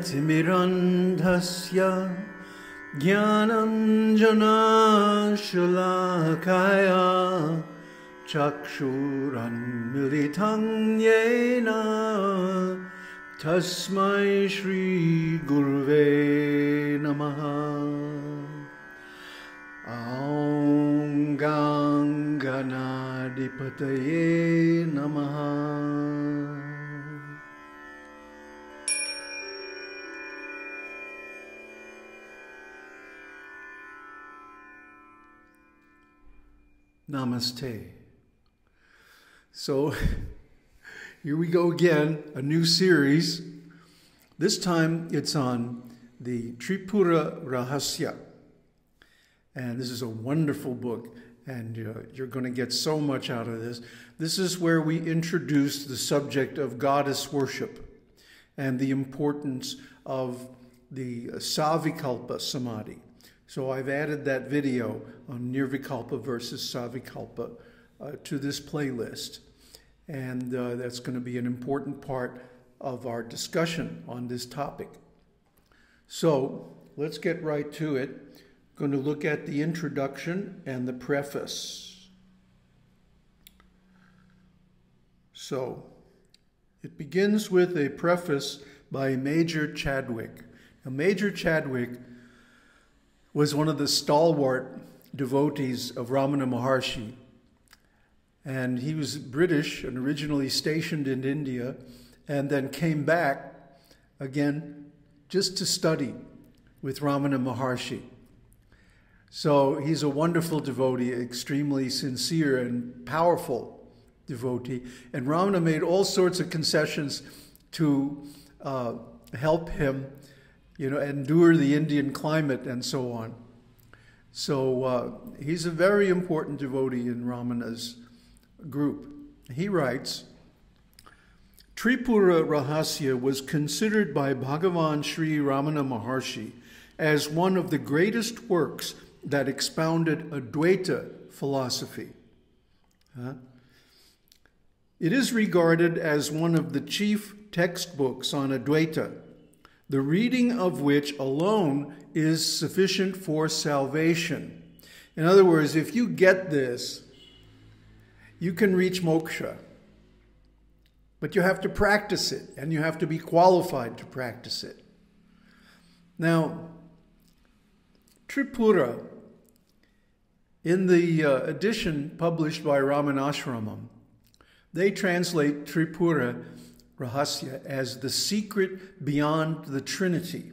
Timirandhasya Jnananjana-shalakaya Chakshuranmilitam yena Tasmai Shri Gurve Namaha. Aum Ganganadipataye Namaha. Namaste. So here we go again, a new series. This time it's on the Tripura-rahasya. And this is a wonderful book, and you're going to get so much out of this. This is where we introduce the subject of goddess worship and the importance of the Savikalpa Samadhi. So I've added that video on Nirvikalpa versus Savikalpa to this playlist. And that's going to be an important part of our discussion on this topic. So let's get right to it. Going to look at the introduction and the preface. So it begins with a preface by Major Chadwick. Now, Major Chadwick was one of the stalwart devotees of Ramana Maharshi. And he was British and originally stationed in India, and then came back again just to study with Ramana Maharshi. So he's a wonderful devotee, extremely sincere and powerful devotee. And Ramana made all sorts of concessions to help him, endure the Indian climate and so on. So he's a very important devotee in Ramana's group. He writes, Tripura-rahasya was considered by Bhagavan Sri Ramana Maharshi as one of the greatest works that expounded Advaita philosophy. It is regarded as one of the chief textbooks on Advaita, the reading of which alone is sufficient for salvation. In other words, if you get this, you can reach moksha. But you have to practice it, and you have to be qualified to practice it. Now, Tripura, in the edition published by Ramanashramam, they translate Tripura-rahasya as the secret beyond the Trinity.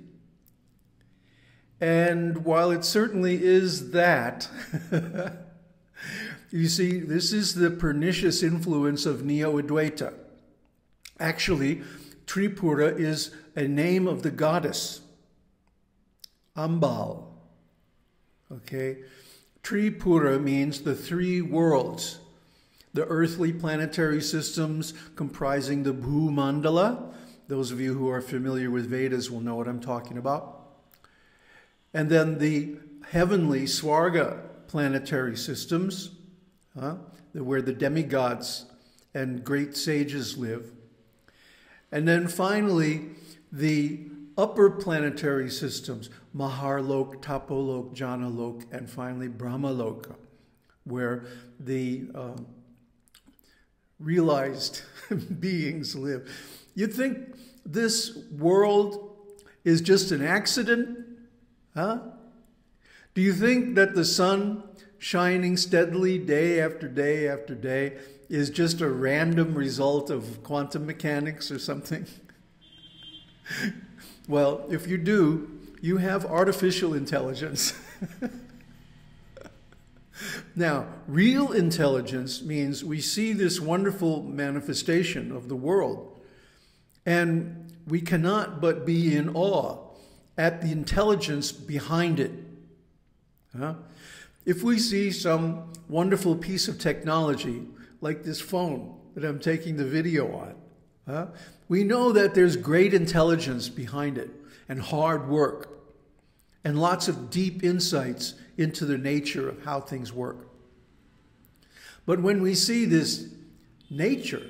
And while it certainly is that, you see, this is the pernicious influence of Neo-Advaita. Actually, Tripura is a name of the goddess, Ambal. Okay? Tripura means the three worlds. The earthly planetary systems comprising the Bhumandala. Those of you who are familiar with Vedas will know what I'm talking about. And then the heavenly Swarga planetary systems, where the demigods and great sages live. And then finally, the upper planetary systems, Maharlok, Tapolok, Jnāna-lok, and finally Brahmaloka, where the realized beings live. You think this world is just an accident? Do you think that the sun shining steadily day after day after day is just a random result of quantum mechanics or something? Well, if you do, you have artificial intelligence. Now, real intelligence means we see this wonderful manifestation of the world, and we cannot but be in awe at the intelligence behind it. If we see some wonderful piece of technology, like this phone that I'm taking the video on, we know that there's great intelligence behind it, and hard work, and lots of deep insights into the nature of how things work. But when we see this nature,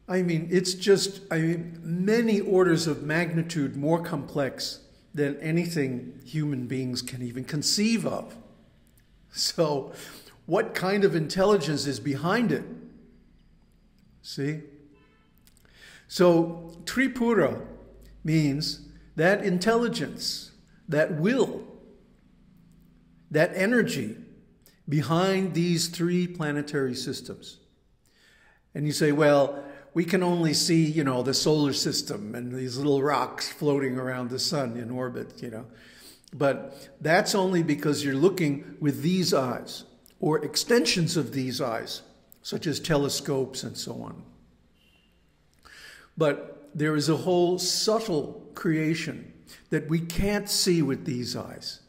I mean, it's just, many orders of magnitude more complex than anything human beings can even conceive of. So, what kind of intelligence is behind it? See? So, Tripura means that intelligence, that will, that energy behind these three planetary systems. And you say, well, we can only see, the solar system and these little rocks floating around the sun in orbit, But that's only because you're looking with these eyes, or extensions of these eyes, such as telescopes and so on. But there is a whole subtle creation that we can't see with these eyes.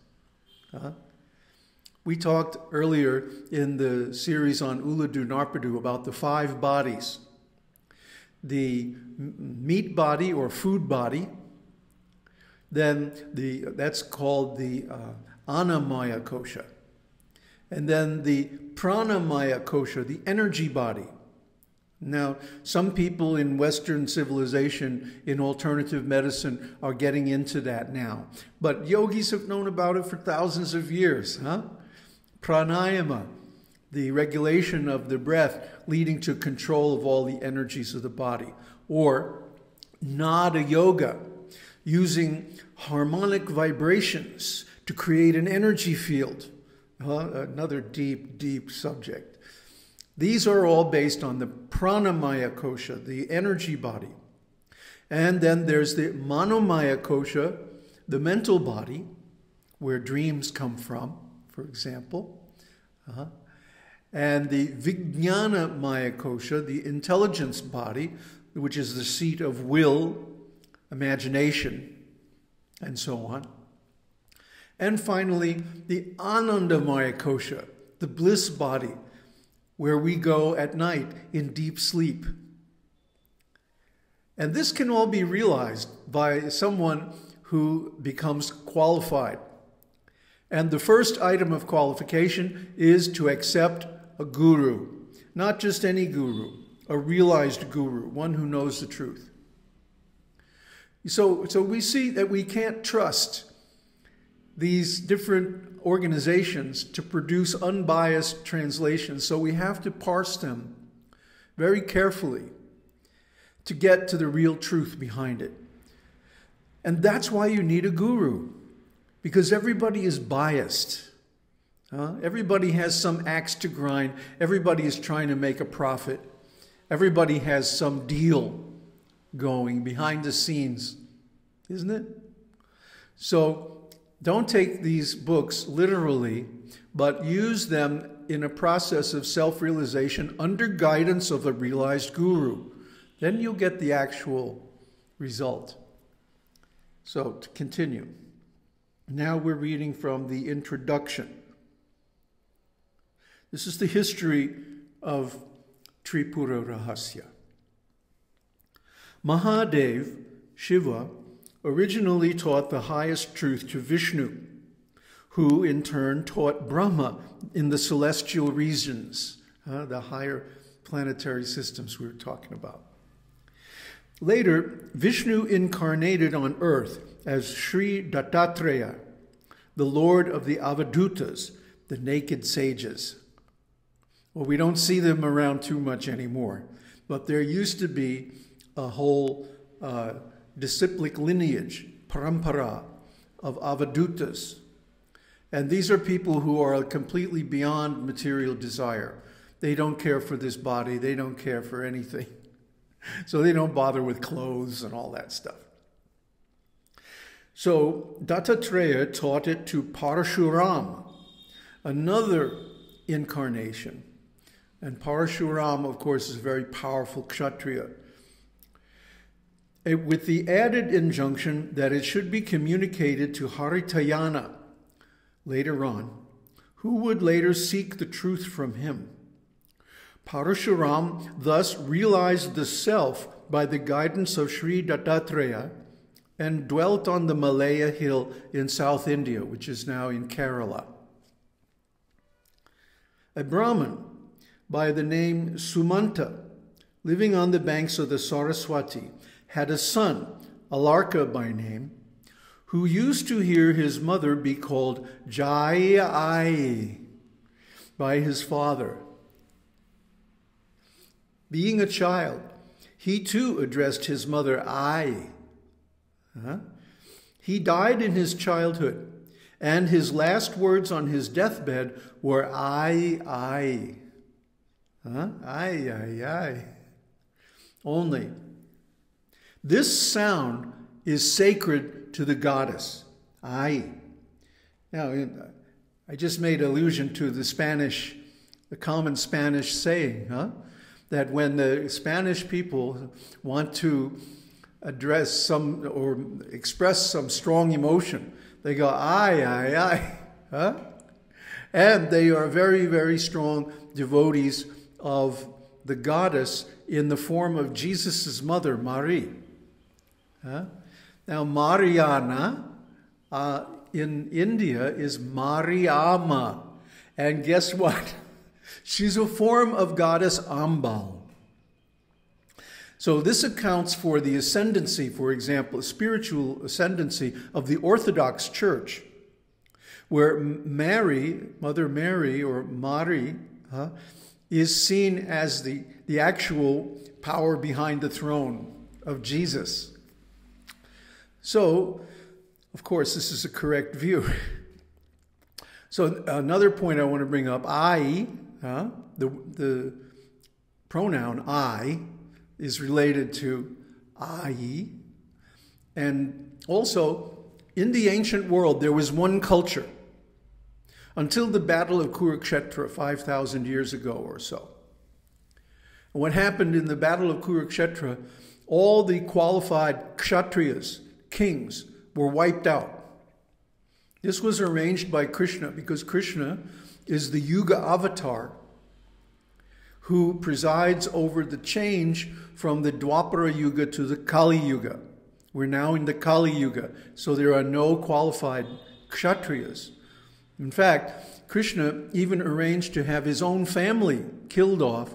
We talked earlier in the series on Uladu Narpadu about the 5 bodies. The meat body or food body, then that's called the Annamaya kosha. And then the Pranamaya kosha, the energy body. Now, some people in Western civilization, in alternative medicine, are getting into that now. But yogis have known about it for thousands of years. Pranayama, the regulation of the breath leading to control of all the energies of the body. Or Jñāna-yoga, using harmonic vibrations to create an energy field. Another deep, deep subject. These are all based on the pranamaya kosha, the energy body. And then there's the manomaya kosha, the mental body, where dreams come from, for example. And the vijnana-maya kosha, the intelligence body, which is the seat of will, imagination, and so on. And finally, the anandamaya kosha, the bliss body, where we go at night in deep sleep. And this can all be realized by someone who becomes qualified. And the first item of qualification is to accept a guru, not just any guru, a realized guru, one who knows the truth. So we see that we can't trust these different organizations to produce unbiased translations, so we have to parse them very carefully to get to the real truth behind it. And that's why you need a guru, because everybody is biased. Everybody has some axe to grind. Everybody is trying to make a profit. Everybody has some deal going behind the scenes, isn't it? So don't take these books literally, but use them in a process of self-realization under guidance of a realized guru. Then you'll get the actual result. So to continue. Now we're reading from the introduction. This is the history of Tripura-rahasya. Mahadeva, Shiva, originally taught the highest truth to Vishnu, who in turn taught Brahma in the celestial regions, the higher planetary systems we were talking about. Later, Vishnu incarnated on earth as Sri Dattatreya, the lord of the Avadhutas, the naked sages. Well, we don't see them around too much anymore, but there used to be a whole disciplic lineage, parampara, of Avadhutas. And these are people who are completely beyond material desire. They don't care for this body. They don't care for anything. So they don't bother with clothes and all that stuff. So Dattatreya taught it to Parasurama, another incarnation. And Parasurama, of course, is a very powerful Kshatriya, with the added injunction that it should be communicated to Haritayana later on, who would later seek the truth from him. Parasurama thus realized the self by the guidance of Sri Dattatreya and dwelt on the Malaya Hill in South India, which is now in Kerala. A Brahmin by the name Sumanta living on the banks of the Saraswati, had a son, Alarka by name, who used to hear his mother be called Jai by his father. Being a child, he too addressed his mother I. He died in his childhood, and his last words on his deathbed were I. I. Only. This sound is sacred to the goddess, I. Now, I just made allusion to the common Spanish saying, that when the Spanish people want to address some or express some strong emotion, they go, I. And they are very, very strong devotees of the goddess in the form of Jesus' mother, Marie. Now, Mariana in India is Mariamma. And guess what? She's a form of goddess Ambal. So this accounts for the ascendancy, for example, spiritual ascendancy of the Orthodox Church, where Mary, Mother Mary or Mari, is seen as the actual power behind the throne of Jesus. So, of course, this is a correct view. So another point I want to bring up, I, the pronoun I is related to I. And also, in the ancient world, there was one culture until the Battle of Kurukshetra 5,000 years ago or so. And what happened in the Battle of Kurukshetra, all the qualified kshatriyas, kings, were wiped out. This was arranged by Krishna because Krishna is the Yuga avatar who presides over the change from the Dwapara Yuga to the Kali Yuga. We're now in the Kali Yuga, so there are no qualified kshatriyas. In fact, Krishna even arranged to have his own family killed off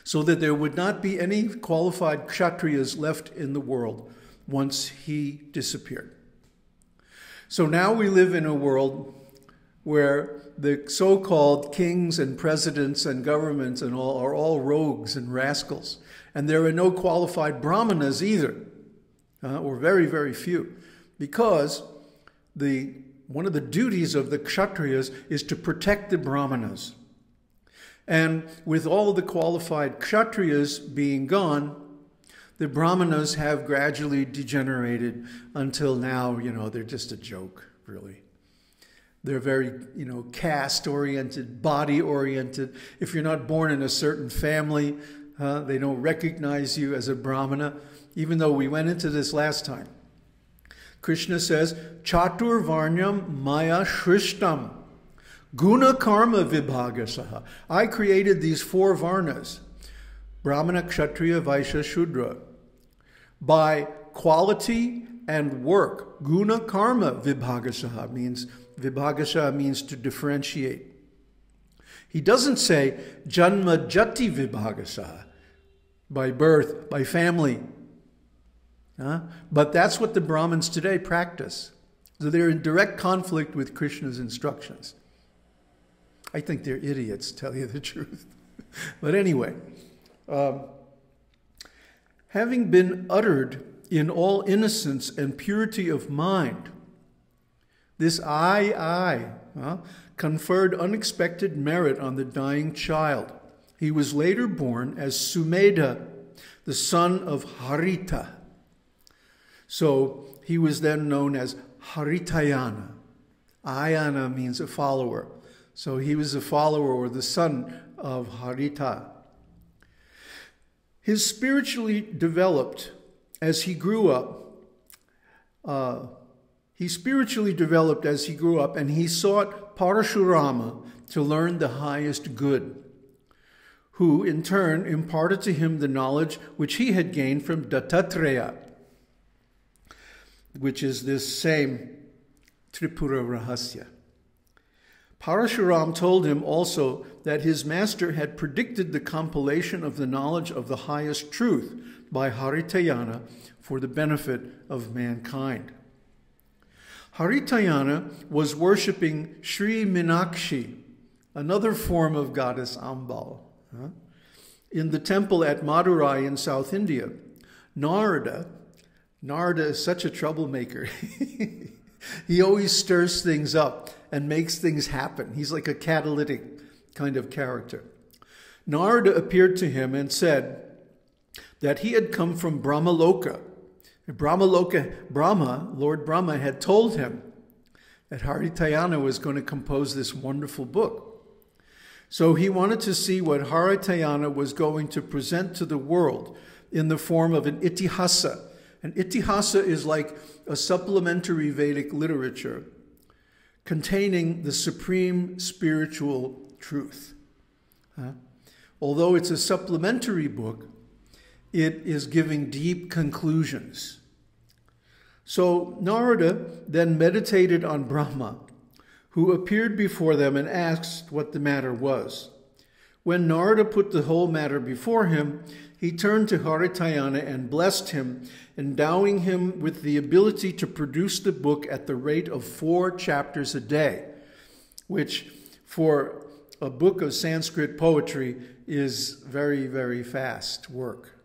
so that there would not be any qualified kshatriyas left in the world once he disappeared. So now we live in a world where the so-called kings and presidents and governments and all are all rogues and rascals. And there are no qualified brahmanas either, or very, very few, because one of the duties of the kshatriyas is to protect the brahmanas. And with all the qualified kshatriyas being gone, the brahmanas have gradually degenerated until now, they're just a joke, really. They're very, caste-oriented, body-oriented. If you're not born in a certain family, they don't recognize you as a brahmana, even though we went into this last time. Krishna says, Chatur Varnyam Maya Shrishtam Guna Karma Vibhagasaha. I created these 4 varnas, Brahmana, Kshatriya, Vaishya, Shudra, by quality and work. Guna Karma Vibhagasaha means to differentiate. He doesn't say Janma Jati Vibhagasaha, by birth, by family. But that's what the Brahmins today practice. So they're in direct conflict with Krishna's instructions. I think they're idiots, to tell you the truth. But anyway, having been uttered in all innocence and purity of mind, this I, conferred unexpected merit on the dying child. He was later born as Sumedha, the son of Harita. So he was then known as Haritayana. Ayana means a follower. So he was a follower or the son of Harita. He spiritually developed as he grew up, and he sought Parasurama to learn the highest good, who in turn imparted to him the knowledge which he had gained from Dattatreya, which is this same Tripura-rahasya. Parasurama told him also that his master had predicted the compilation of the knowledge of the highest truth by Haritayana for the benefit of mankind. Haritayana was worshipping Sri Meenakshi, another form of goddess Ambal, in the temple at Madurai in South India. Narada is such a troublemaker. He always stirs things up and makes things happen. He's like a catalytic kind of character. Narada appeared to him and said that he had come from Brahmaloka. Lord Brahma had told him that Haritayana was going to compose this wonderful book. So he wanted to see what Haritayana was going to present to the world in the form of an itihasa. An itihasa is like a supplementary Vedic literature containing the supreme spiritual truth. Although it's a supplementary book, it is giving deep conclusions. So Narada then meditated on Brahma, who appeared before them and asked what the matter was. When Narada put the whole matter before him, he turned to Haritayana and blessed him, endowing him with the ability to produce the book at the rate of 4 chapters a day, which for a book of Sanskrit poetry is very, very fast work.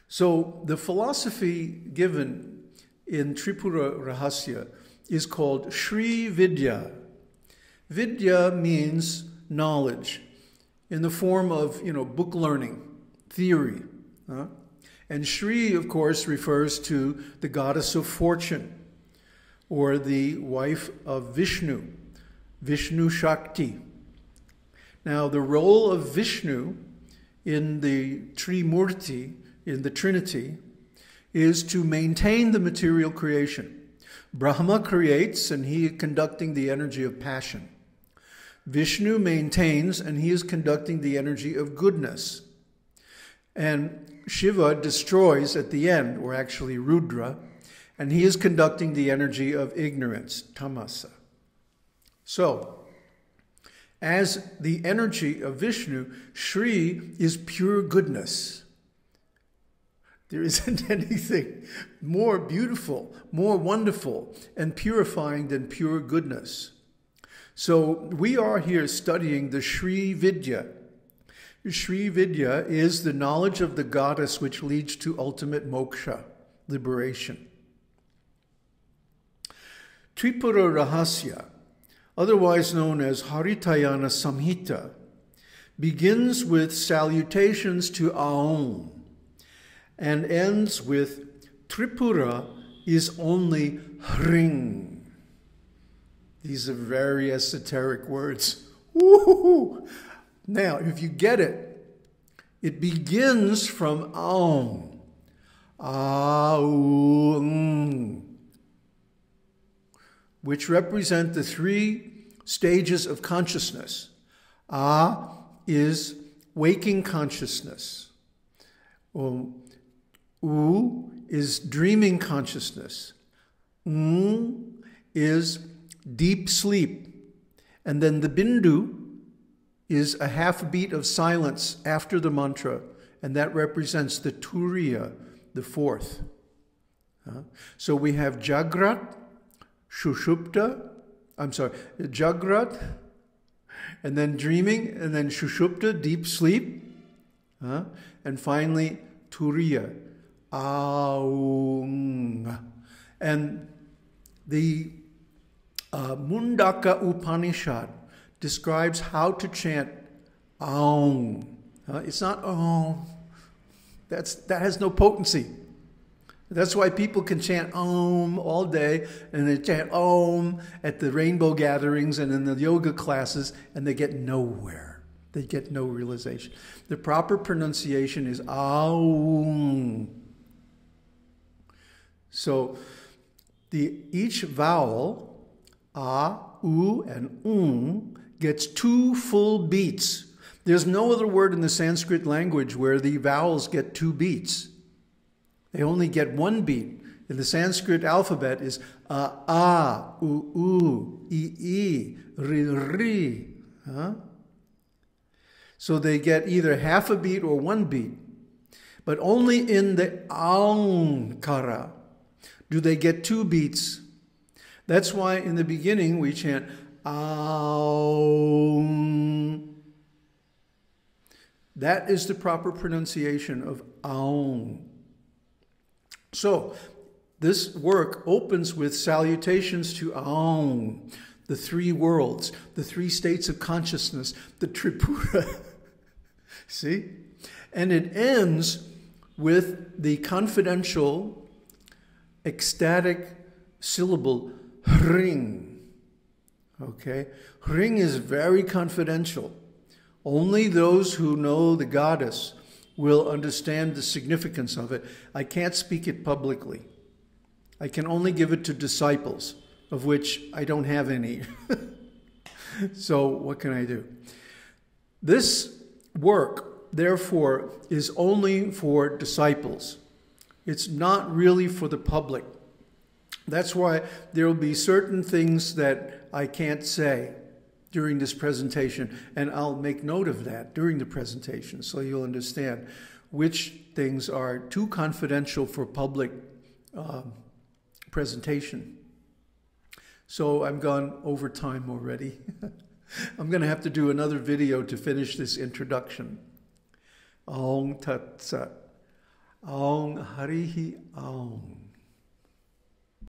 So the philosophy given in Tripura-rahasya is called Śrī Vidyā. Vidya means knowledge in the form of, book learning, theory. And Śrī, of course, refers to the goddess of fortune, or the wife of Vishnu, Vishnu Shakti. Now, the role of Vishnu in the Trimurti, in the Trinity, is to maintain the material creation. Brahma creates, and he is conducting the energy of passion. Vishnu maintains, and he is conducting the energy of goodness. And Shiva destroys at the end, or actually Rudra, and he is conducting the energy of ignorance, tamasa. So, as the energy of Vishnu, Śrī is pure goodness. There isn't anything more beautiful, more wonderful, and purifying than pure goodness. So we are here studying the Śrī Vidyā. Śrī Vidyā is the knowledge of the goddess which leads to ultimate moksha, liberation. Tripura-rahasya, otherwise known as Haritayana Samhita, begins with salutations to Aum and ends with Tripura is only Hring. These are very esoteric words. Woo-hoo-hoo. Now, if you get it, it begins from Aum. Aum, which represent the 3 stages of consciousness. A is waking consciousness. U is dreaming consciousness. Is deep sleep. And then the bindu is a half beat of silence after the mantra, and that represents the Turīya, the 4th. So we have Jagrat, Jagrat, and then dreaming, and then Shushupta, deep sleep, and finally Turīya, Aung. And the Mundaka Upanishad describes how to chant Aum. It's not Aum. That has no potency. That's why people can chant Om all day, and they chant Om at the rainbow gatherings and in the yoga classes, and they get nowhere. They get no realization. The proper pronunciation is Aum. So each vowel, A, U, and gets 2 full beats. There's no other word in the Sanskrit language where the vowels get 2 beats. They only get 1 beat in the Sanskrit alphabet is a, u, I, ri. Huh? So they get either half a beat or one beat. But only in the ankara do they get two beats. That's why in the beginning we chant aum. That is the proper pronunciation of aum. So this work opens with salutations to Aum, the three worlds, the three states of consciousness, the Tripura. See? And it ends with the confidential, ecstatic syllable, Hring. Okay? Hring is very confidential. Only those who know the goddess will understand the significance of it. I can't speak it publicly. I can only give it to disciples, of which I don't have any. So what can I do? This work, therefore, is only for disciples. It's not really for the public. That's why there will be certain things that I can't say during this presentation, and I'll make note of that during the presentation so you'll understand which things are too confidential for public presentation. So I'm gone over time already. I'm going to have to do another video to finish this introduction. Aum Tat Sat. Aum Harihi Aum.